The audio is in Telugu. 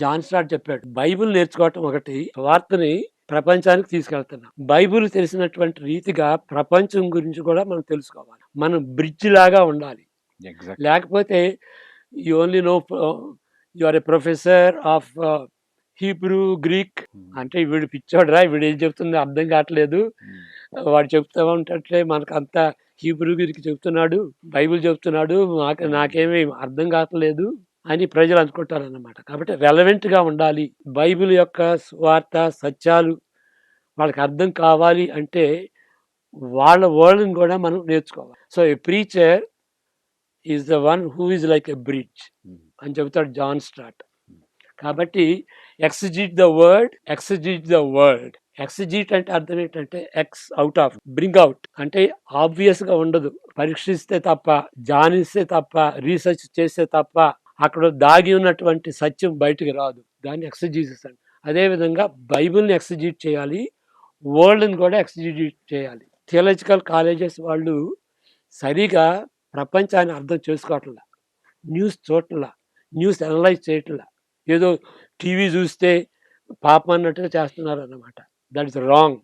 జాన్ స్టార్ట్ చెప్పాడు, బైబిల్ నేర్చుకోవటం ఒకటి, వార్తని ప్రపంచానికి తీసుకెళ్తున్నాం. బైబిల్ తెలిసినటువంటి రీతిగా ప్రపంచం గురించి కూడా మనం తెలుసుకోవాలి. మనం బ్రిడ్జ్ లాగా ఉండాలి. ఎగ్జాక్ట్. లేకపోతే you only know, you are a professor of Hebrew, Greek అంటే వీడు పిచ్చోడరా, వీడు ఏం చెప్తుందో అర్థం కావట్లేదు, వాడు చెప్తా ఉంటే మనకు అంతా హీబ్రూ గ్రీక్ చెప్తున్నాడు, బైబిల్ చెప్తున్నాడు, నాకేమీ అర్థం కావట్లేదు అని ప్రజలు అనుకుంటారన్నమాట. కాబట్టి రెలవెంట్గా ఉండాలి. బైబిల్ యొక్క స్వార్థ సత్యాలు వాళ్ళకి అర్థం కావాలి అంటే వాళ్ళ వర్డ్ని కూడా మనం నేర్చుకోవాలి. So A preacher is the one who is like a bridge అని చెబుతాడు జాన్ స్టార్ట్. కాబట్టి ఎక్సిజిట్ ద వర్డ్, ఎక్సిజిట్ ద వరల్డ్. ఎక్సిజిట్ అంటే అర్థం ఏంటంటే X out of, bring out అంటే ఆబ్వియస్ గా ఉండదు, పరీక్షిస్తే తప్ప, జానిస్తే తప్ప, రీసెర్చ్ చేస్తే తప్ప అక్కడ దాగి ఉన్నటువంటి సత్యం బయటకు రాదు. దాన్ని ఎక్సిజిసిస్ అండి. అదేవిధంగా బైబిల్ని ఎక్సిజిట్ చేయాలి, వరల్డ్ని కూడా ఎక్సిజిట్ చేయాలి. థియలాజికల్ కాలేజెస్ వాళ్ళు సరిగా ప్రపంచాన్ని అర్థం చేసుకోవట్లా, న్యూస్ చూడట్లా, న్యూస్ అనలైజ్ చేయట్లా, ఏదో టీవీ చూస్తే పాపం అన్నట్టుగా చేస్తున్నారు అన్నమాట. That is wrong.